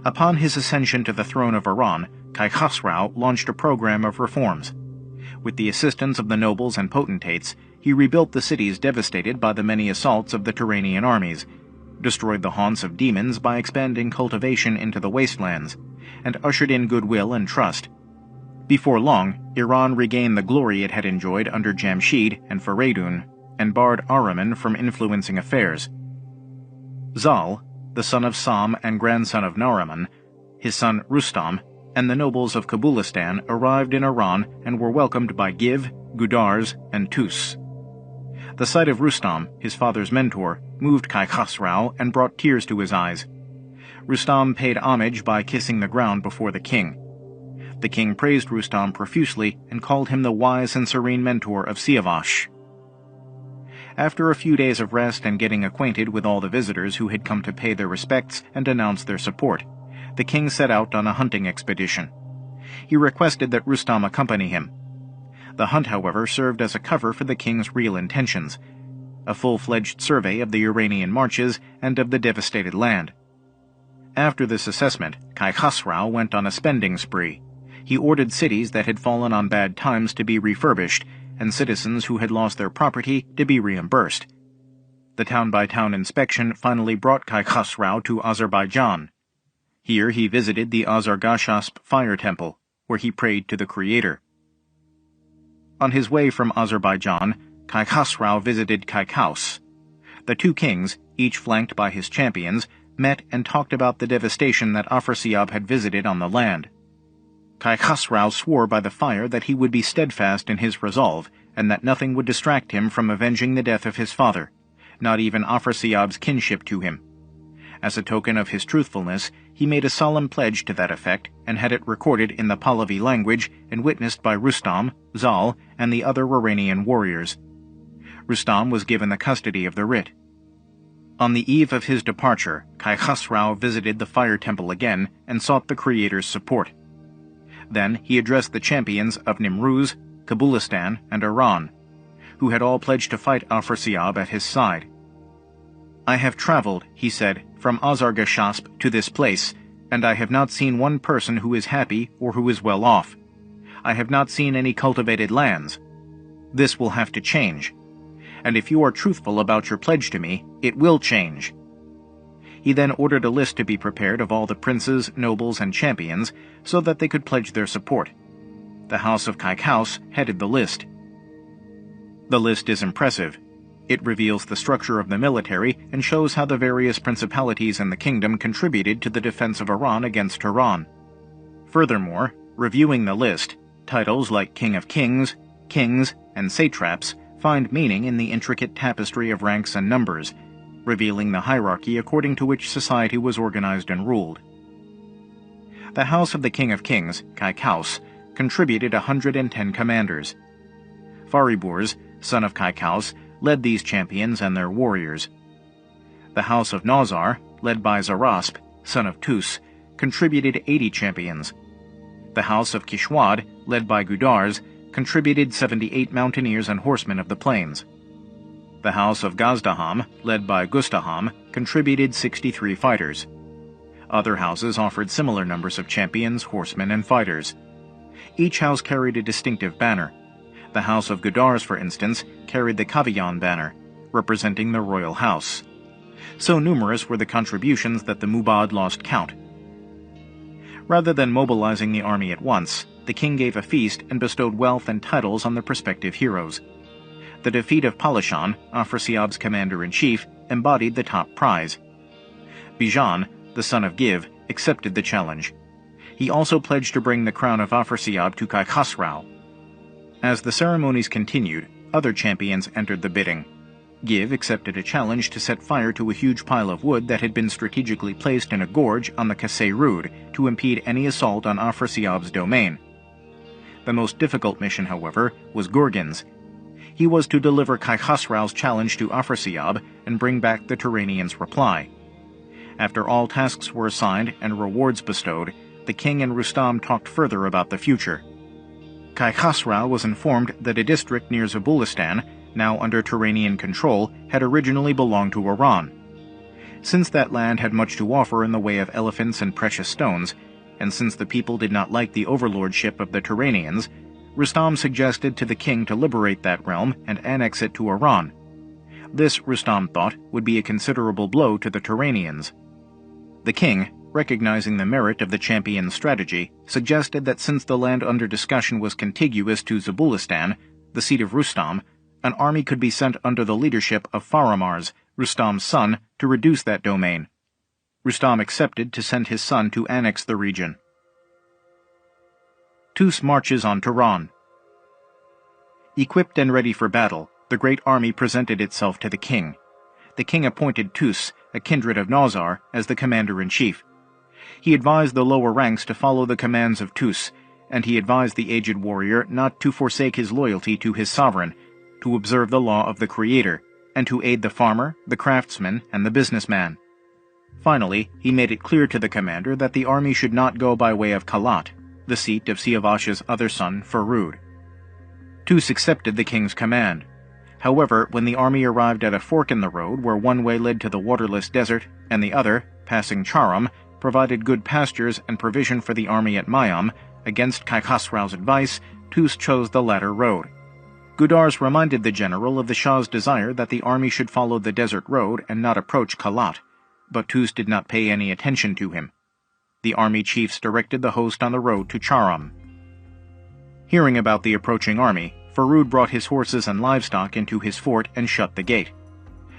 Upon his ascension to the throne of Iran, Khasrao launched a program of reforms. With the assistance of the nobles and potentates, he rebuilt the cities devastated by the many assaults of the Turanian armies, destroyed the haunts of demons by expanding cultivation into the wastelands, and ushered in goodwill and trust. Before long, Iran regained the glory it had enjoyed under Jamshid and Faradun, and barred Ahriman from influencing affairs. Zal, the son of Sam and grandson of Nariman, his son Rustam, and the nobles of Kabulistan arrived in Iran and were welcomed by Giv, Gudars, and Tus. The sight of Rustam, his father's mentor, moved Khasrao and brought tears to his eyes. Rustam paid homage by kissing the ground before the king. The king praised Rustam profusely and called him the wise and serene mentor of Siavash. After a few days of rest and getting acquainted with all the visitors who had come to pay their respects and announce their support, the king set out on a hunting expedition. He requested that Rustam accompany him. The hunt, however, served as a cover for the king's real intentions, a full-fledged survey of the Iranian marches and of the devastated land. After this assessment, Khasrao went on a spending spree. He ordered cities that had fallen on bad times to be refurbished, and citizens who had lost their property to be reimbursed. The town-by-town inspection finally brought Khasrao to Azerbaijan. Here he visited the Azargashasp fire temple, where he prayed to the Creator. On his way from Azerbaijan, Khasrao visited Kaikaus. The two kings, each flanked by his champions, met and talked about the devastation that Afrasiab had visited on the land. Khasrao swore by the fire that he would be steadfast in his resolve, and that nothing would distract him from avenging the death of his father, not even Afrasiab's kinship to him. As a token of his truthfulness, he made a solemn pledge to that effect and had it recorded in the Pahlavi language and witnessed by Rustam, Zal, and the other Iranian warriors. Rustam was given the custody of the writ. On the eve of his departure, Khasrao visited the fire temple again and sought the Creator's support. Then he addressed the champions of Nimruz, Kabulistan, and Iran, who had all pledged to fight Afrasiab at his side. "I have traveled," he said, "from Azargashasp to this place, and I have not seen one person who is happy or who is well off. I have not seen any cultivated lands. This will have to change. And if you are truthful about your pledge to me, it will change." He then ordered a list to be prepared of all the princes, nobles, and champions so that they could pledge their support. The House of Kaikaus headed the list. The list is impressive. It reveals the structure of the military and shows how the various principalities in the kingdom contributed to the defense of Iran against Turan. Furthermore, reviewing the list, titles like King of Kings, Kings, and Satraps find meaning in the intricate tapestry of ranks and numbers, revealing the hierarchy according to which society was organized and ruled. The House of the King of Kings, Kaikaus, contributed 110 commanders. Fariburs, son of Kaikaus, led these champions and their warriors. The House of Nazar, led by Zarasp, son of Tus, contributed 80 champions. The House of Kishwad, led by Gudars, contributed 78 mountaineers and horsemen of the plains. The House of Gazdaham, led by Gustaham, contributed 63 fighters. Other houses offered similar numbers of champions, horsemen, and fighters. Each house carried a distinctive banner. The House of Gudars, for instance, carried the Kaviyan banner, representing the royal house. So numerous were the contributions that the Mubad lost count. Rather than mobilizing the army at once, the king gave a feast and bestowed wealth and titles on the prospective heroes. The defeat of Palashan, Afrasiab's commander-in-chief, embodied the top prize. Bijan, the son of Give, accepted the challenge. He also pledged to bring the crown of Afrasiab to Khasrao. As the ceremonies continued, other champions entered the bidding. Give accepted a challenge to set fire to a huge pile of wood that had been strategically placed in a gorge on the Farood to impede any assault on Afrasiab's domain. The most difficult mission, however, was Gorgon's. He was to deliver Khasrao's challenge to Afrasiab and bring back the Turanians' reply. After all tasks were assigned and rewards bestowed, the king and Rustam talked further about the future. Khasrao was informed that a district near Zabulistan, now under Turanian control, had originally belonged to Iran. Since that land had much to offer in the way of elephants and precious stones, and since the people did not like the overlordship of the Turanians, Rustam suggested to the king to liberate that realm and annex it to Iran. This, Rustam thought, would be a considerable blow to the Turanians. The king, recognizing the merit of the champion's strategy, suggested that since the land under discussion was contiguous to Zabulistan, the seat of Rustam, an army could be sent under the leadership of Faramars, Rustam's son, to reduce that domain. Rustam accepted to send his son to annex the region. Tus marches on Turan. Equipped and ready for battle, the great army presented itself to the king. The king appointed Tus, a kindred of Nazar, as the commander-in-chief. He advised the lower ranks to follow the commands of Tus, and he advised the aged warrior not to forsake his loyalty to his sovereign, to observe the law of the Creator, and to aid the farmer, the craftsman, and the businessman. Finally, he made it clear to the commander that the army should not go by way of Kalat, the seat of Siavash's other son, Farood. Tus accepted the king's command. However, when the army arrived at a fork in the road where one way led to the waterless desert and the other, passing Charam, provided good pastures and provision for the army at Mayam, against Khasrao's advice, Tus chose the latter road. Gudars reminded the general of the Shah's desire that the army should follow the desert road and not approach Kalat, but Tus did not pay any attention to him. The army chiefs directed the host on the road to Charam. Hearing about the approaching army, Farood brought his horses and livestock into his fort and shut the gate.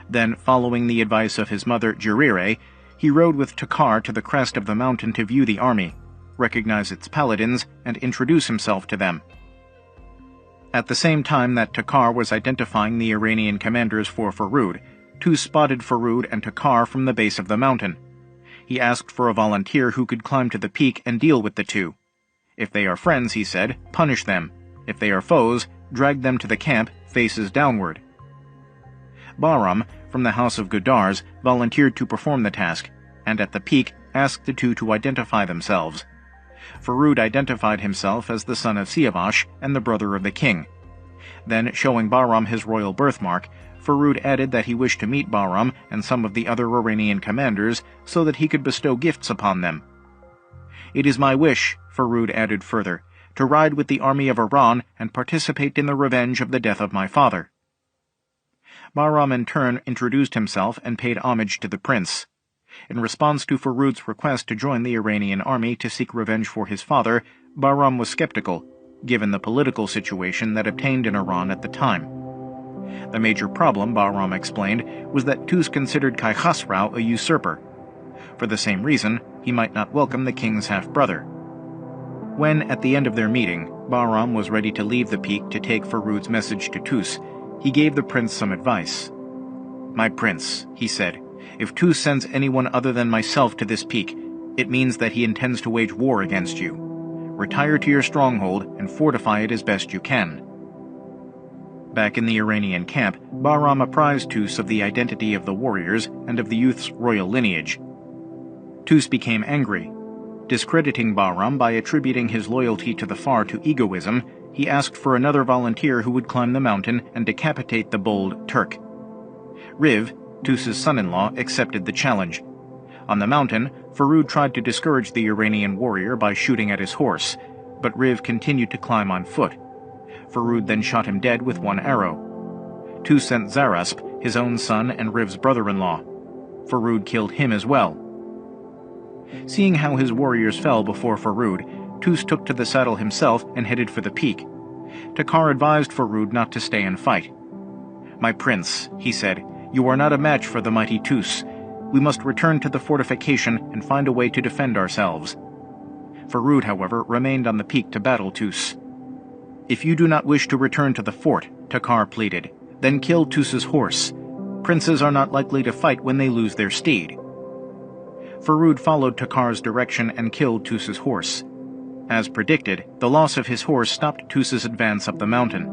Then, following the advice of his mother Jirire, he rode with Takar to the crest of the mountain to view the army, recognize its paladins, and introduce himself to them. At the same time that Takar was identifying the Iranian commanders for Farood, Tus spotted Farood and Takar from the base of the mountain. He asked for a volunteer who could climb to the peak and deal with the two. If they are friends, he said, punish them. If they are foes, drag them to the camp, faces downward. Bahram, from the house of Gudars, volunteered to perform the task, and at the peak asked the two to identify themselves. Farood identified himself as the son of Siavash and the brother of the king. Then, showing Bahram his royal birthmark, Farood added that he wished to meet Bahram and some of the other Iranian commanders so that he could bestow gifts upon them. "It is my wish," Farood added further, "to ride with the army of Iran and participate in the revenge of the death of my father." Bahram in turn introduced himself and paid homage to the prince. In response to Farood's request to join the Iranian army to seek revenge for his father, Bahram was skeptical, given the political situation that obtained in Iran at the time. The major problem, Bahram explained, was that Tus considered Khasrao a usurper. For the same reason, he might not welcome the king's half-brother. When, at the end of their meeting, Bahram was ready to leave the peak to take Farood's message to Tus, he gave the prince some advice. "My prince," he said, "if Tus sends anyone other than myself to this peak, it means that he intends to wage war against you. Retire to your stronghold and fortify it as best you can." Back in the Iranian camp, Bahram apprised Tus of the identity of the warriors and of the youth's royal lineage. Tus became angry. Discrediting Bahram by attributing his loyalty to the Far to egoism, he asked for another volunteer who would climb the mountain and decapitate the bold Turk. Riv, Tus's son-in-law, accepted the challenge. On the mountain, Farood tried to discourage the Iranian warrior by shooting at his horse, but Riv continued to climb on foot. Farood then shot him dead with one arrow. Tus sent Zarasp, his own son and Riv's brother-in-law. Farood killed him as well. Seeing how his warriors fell before Farood, Tus took to the saddle himself and headed for the peak. Takar advised Farood not to stay and fight. "My prince," he said, "you are not a match for the mighty Tus. We must return to the fortification and find a way to defend ourselves." Farood, however, remained on the peak to battle Tus. "If you do not wish to return to the fort," Takar pleaded, "then kill Tus's horse. Princes are not likely to fight when they lose their steed." Farood followed Takar's direction and killed Tus's horse. As predicted, the loss of his horse stopped Tus's advance up the mountain.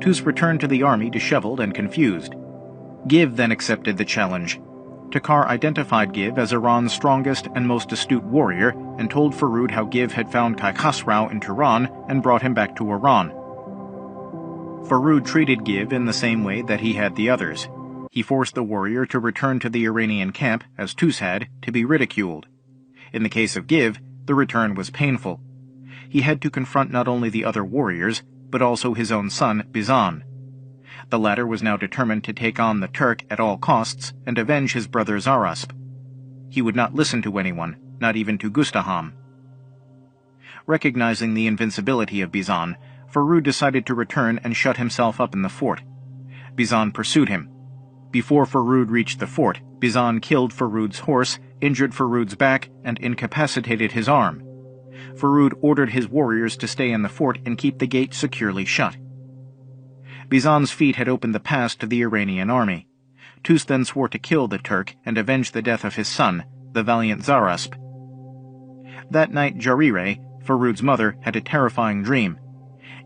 Tus returned to the army disheveled and confused. Give then accepted the challenge. Takar identified Give as Iran's strongest and most astute warrior and told Farood how Give had found Khasrao in Turan and brought him back to Iran. Farood treated Give in the same way that he had the others. He forced the warrior to return to the Iranian camp, as Tus had, to be ridiculed. In the case of Give, the return was painful. He had to confront not only the other warriors, but also his own son, Bizan. The latter was now determined to take on the Turk at all costs and avenge his brother Zarasp. He would not listen to anyone, not even to Gustaham. Recognizing the invincibility of Bizan, Farood decided to return and shut himself up in the fort. Bizan pursued him. Before Farood reached the fort, Bizan killed Farood's horse, injured Farood's back, and incapacitated his arm. Farood ordered his warriors to stay in the fort and keep the gate securely shut. Bizan's feat had opened the pass to the Iranian army. Tus then swore to kill the Turk and avenge the death of his son, the valiant Zarasp. That night Jarire, Farood's mother, had a terrifying dream.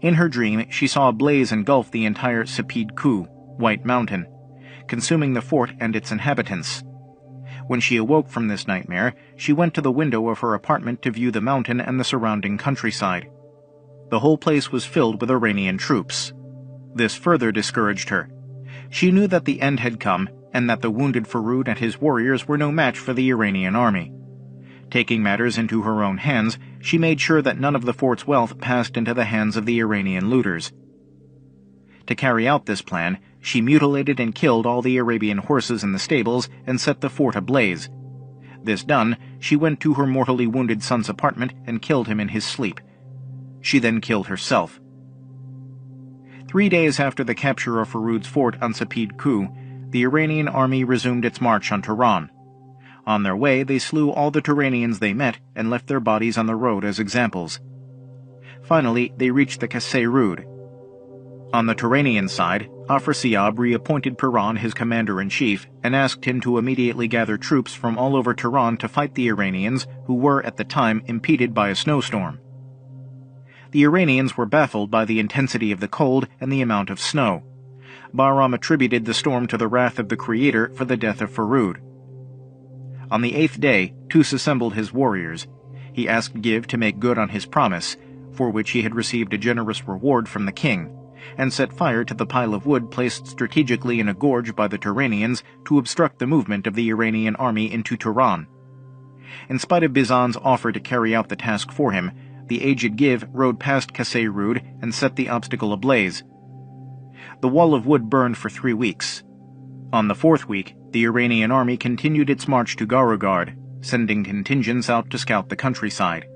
In her dream, she saw a blaze engulf the entire Sepid Ku, White Mountain, consuming the fort and its inhabitants. When she awoke from this nightmare, she went to the window of her apartment to view the mountain and the surrounding countryside. The whole place was filled with Iranian troops. This further discouraged her. She knew that the end had come and that the wounded Farood and his warriors were no match for the Iranian army. Taking matters into her own hands, she made sure that none of the fort's wealth passed into the hands of the Iranian looters. To carry out this plan, she mutilated and killed all the Arabian horses in the stables and set the fort ablaze. This done, she went to her mortally wounded son's apartment and killed him in his sleep. She then killed herself. 3 days after the capture of Farood's fort on Sepid Ku, the Iranian army resumed its march on Turan. On their way, they slew all the Turanians they met and left their bodies on the road as examples. Finally, they reached the Farood. On the Turanian side, Afrasiab reappointed Piran his commander-in-chief and asked him to immediately gather troops from all over Turan to fight the Iranians, who were, at the time, impeded by a snowstorm. The Iranians were baffled by the intensity of the cold and the amount of snow. Bahram attributed the storm to the wrath of the Creator for the death of Farood. On the 8th day, Tus assembled his warriors. He asked Give to make good on his promise, for which he had received a generous reward from the king, and set fire to the pile of wood placed strategically in a gorge by the Turanians to obstruct the movement of the Iranian army into Turan. In spite of Bizan's offer to carry out the task for him, the aged Give rode past Farood and set the obstacle ablaze. The wall of wood burned for 3 weeks. On the 4th week, the Iranian army continued its march to Garugard, sending contingents out to scout the countryside.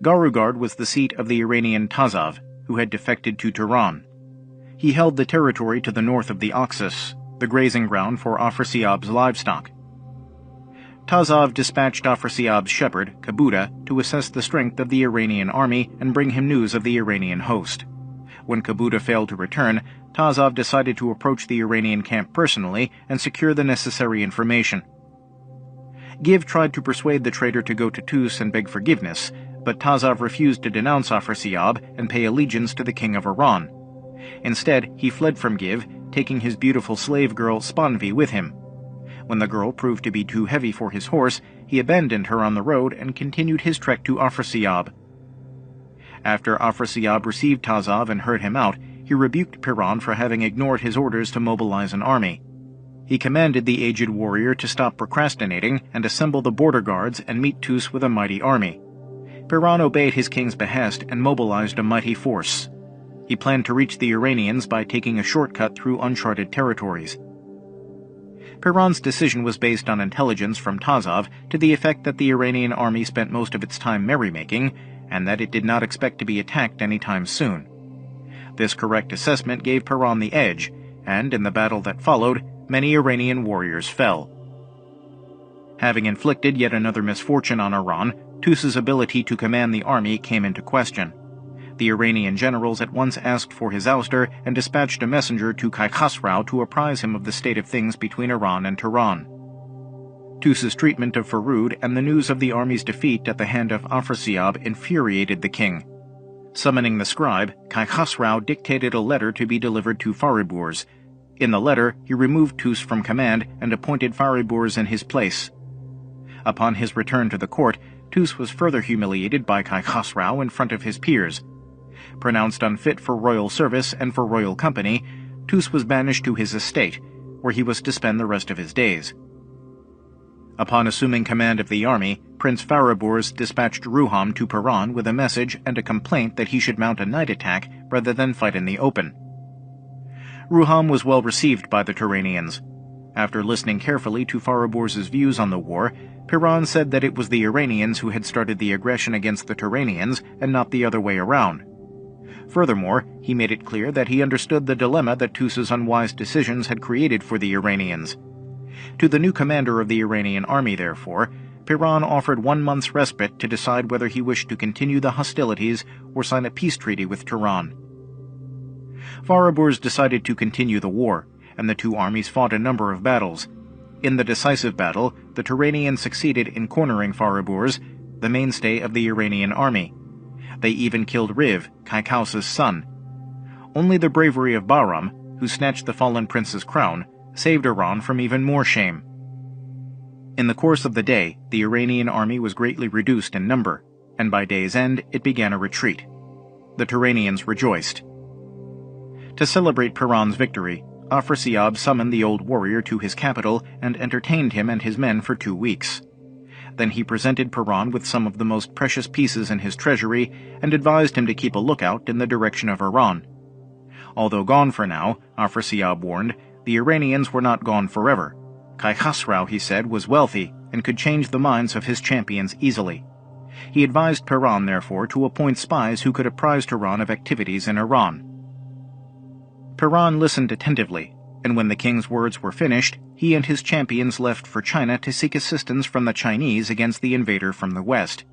Garugard was the seat of the Iranian Tazav, who had defected to Turan. He held the territory to the north of the Oxus, the grazing ground for Afrasiab's livestock. Tazav dispatched Afrasiab's shepherd, Kabuda, to assess the strength of the Iranian army and bring him news of the Iranian host. When Kabuda failed to return, Tazav decided to approach the Iranian camp personally and secure the necessary information. Give tried to persuade the traitor to go to Tus and beg forgiveness, but Tazav refused to denounce Afrasiab and pay allegiance to the king of Iran. Instead, he fled from Give, taking his beautiful slave girl Spanvi with him. When the girl proved to be too heavy for his horse, he abandoned her on the road and continued his trek to Afrasiab. After Afrasiab received Tazav and heard him out, he rebuked Piran for having ignored his orders to mobilize an army. He commanded the aged warrior to stop procrastinating and assemble the border guards and meet Tus with a mighty army. Piran obeyed his king's behest and mobilized a mighty force. He planned to reach the Iranians by taking a shortcut through uncharted territories. Peron's decision was based on intelligence from Tazov to the effect that the Iranian army spent most of its time merrymaking, and that it did not expect to be attacked anytime soon. This correct assessment gave Peron the edge, and in the battle that followed, many Iranian warriors fell. Having inflicted yet another misfortune on Iran, Tus's ability to command the army came into question. The Iranian generals at once asked for his ouster and dispatched a messenger to Khasrao to apprise him of the state of things between Iran and Turan. Tus's treatment of Farood and the news of the army's defeat at the hand of Afrasiab infuriated the king. Summoning the scribe, Khasrao dictated a letter to be delivered to Fariburz. In the letter, he removed Tus from command and appointed Fariburz in his place. Upon his return to the court, Tus was further humiliated by Khasrao in front of his peers. Pronounced unfit for royal service and for royal company, Tus was banished to his estate, where he was to spend the rest of his days. Upon assuming command of the army, Prince Fariburz dispatched Ruham to Peron with a message and a complaint that he should mount a night attack rather than fight in the open. Ruham was well received by the Turanians. After listening carefully to Fariburz's views on the war, Peron said that it was the Iranians who had started the aggression against the Turanians and not the other way around. Furthermore, he made it clear that he understood the dilemma that Tus's unwise decisions had created for the Iranians. To the new commander of the Iranian army, therefore, Peron offered 1 month's respite to decide whether he wished to continue the hostilities or sign a peace treaty with Turan. Fariburz decided to continue the war, and the two armies fought a number of battles. In the decisive battle, the Turanians succeeded in cornering Fariburz, the mainstay of the Iranian army. They even killed Riv, Kaikaus' son. Only the bravery of Bahram, who snatched the fallen prince's crown, saved Iran from even more shame. In the course of the day, the Iranian army was greatly reduced in number, and by day's end it began a retreat. The Turanians rejoiced. To celebrate Peron's victory, Afrasiab summoned the old warrior to his capital and entertained him and his men for 2 weeks. Then he presented Peron with some of the most precious pieces in his treasury and advised him to keep a lookout in the direction of Iran. Although gone for now, Afrasiab warned, the Iranians were not gone forever. Khasrao, he said, was wealthy and could change the minds of his champions easily. He advised Peron, therefore, to appoint spies who could apprise Turan of activities in Iran. Peron listened attentively, and when the king's words were finished, he and his champions left for China to seek assistance from the Chinese against the invader from the west.